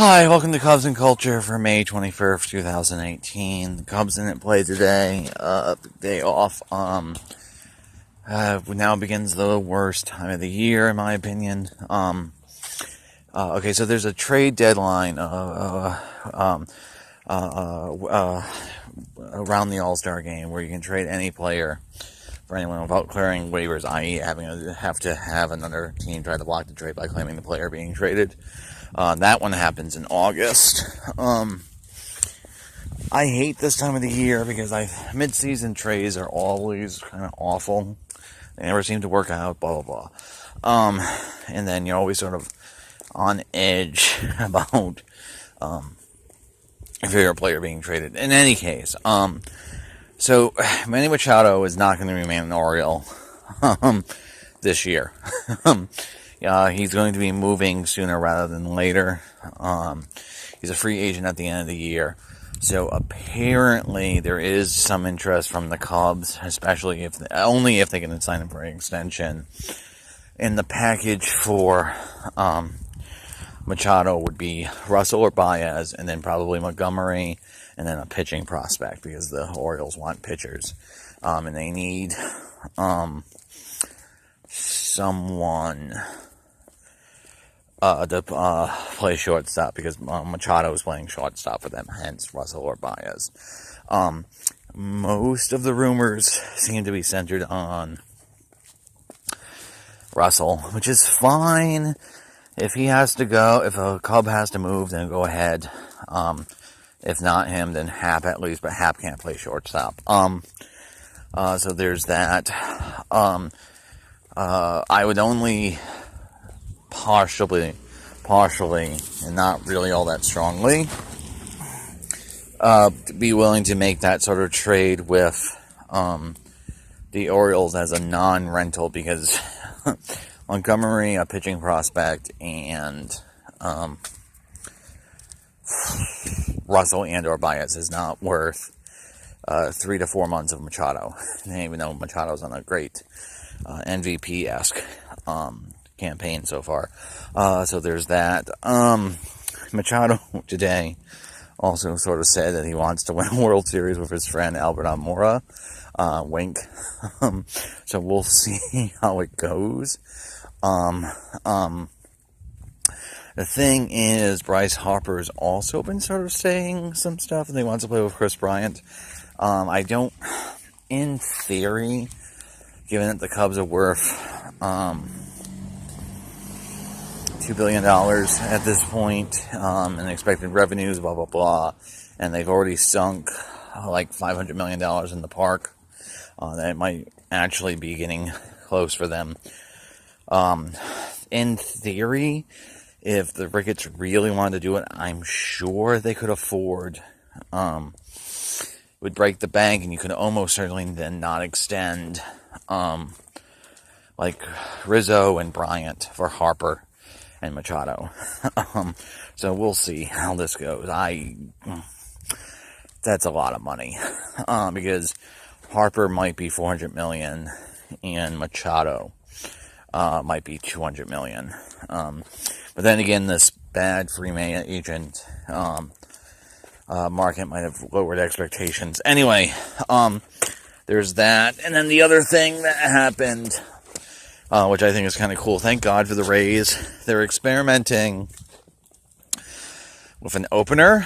Hi, welcome to Cubs and Culture for May 21st, 2018. The Cubs didn't play today, day off. Now begins the worst time of the year, in my opinion. Okay, so there's a trade deadline, around the All-Star game where you can trade any player for anyone without clearing waivers, i.e. have to have another team try to block the trade by claiming the player being traded. That one happens in August. I hate this time of the year because mid-season trades are always kind of awful. They never seem to work out, blah, blah, blah. And then you're always sort of on edge about if you're a player being traded. In any case, so Manny Machado is not going to remain an Oriole this year. He's going to be moving sooner rather than later. He's a free agent at the end of the year. So apparently there is some interest from the Cubs, especially only if they can sign him for an extension. And the package for Machado would be Russell or Baez, and then probably Montgomery, and then a pitching prospect because the Orioles want pitchers. And they need someone to play shortstop because Machado is playing shortstop for them, hence Russell or Baez. Most of the rumors seem to be centered on Russell, which is fine. If he has to go, if a Cub has to move, then go ahead. If not him, then Happ at least, but Happ can't play shortstop. So there's that. I would only partially, and not really all that strongly, be willing to make that sort of trade with the Orioles as a non-rental because Montgomery, a pitching prospect, and Russell and or Baez is not worth 3 to 4 months of Machado. Even though Machado's on a great MVP-esque campaign so far. So there's that. Machado today also sort of said that he wants to win a World Series with his friend Albert Almora. Wink. So we'll see how it goes. The thing is, Bryce Harper's also been sort of saying some stuff, and he wants to play with Chris Bryant. I don't, in theory, given that the Cubs are worth $2 billion at this point, and expected revenues, blah, blah, blah, and they've already sunk like $500 million in the park, that it might actually be getting close for them. In theory, if the Ricketts really wanted to do it, I'm sure they could afford, would break the bank, and you could almost certainly then not extend, like Rizzo and Bryant for Harper and Machado. So we'll see how this goes. That's a lot of money, because Harper might be $400 million, and Machado might be $200 million. But then again, this bad free agent market might have lowered expectations. Anyway, there's that. And then the other thing that happened, which I think is kind of cool. Thank God for the Rays. They're experimenting with an opener,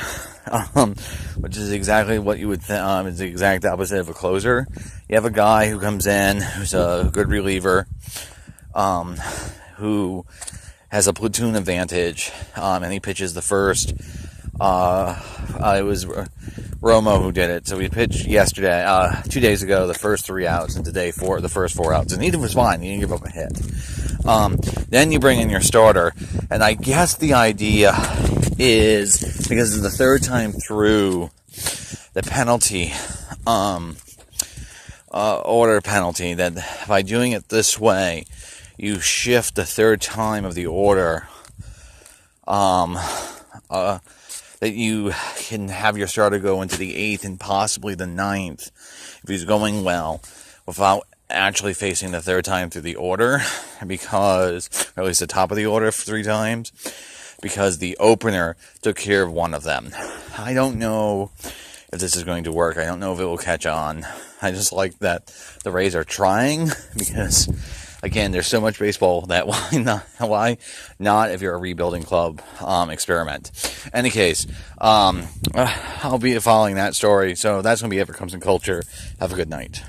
which is exactly what you would think, is the exact opposite of a closer. You have a guy who comes in, who's a good reliever, who has a platoon advantage, and he pitches the first. It was Romo who did it. So he pitched yesterday, 2 days ago, the first 3 outs, and today the first 4 outs. And he was fine. He didn't give up a hit. Then you bring in your starter, and I guess the idea is because of the third time through, the penalty, order penalty, that by doing it this way, you shift the third time of the order, that you can have your starter go into the 8th and possibly the 9th if he's going well, without actually facing the third time through the order, because, or at least the top of the order 3 times, because the opener took care of one of them. I don't know if this is going to work. I don't know if it will catch on. I just like that the Rays are trying, because again, there's so much baseball that why not if you're a rebuilding club, experiment. Any case, I'll be following that story. So that's going to be it for Cubs and Culture. Have a good night.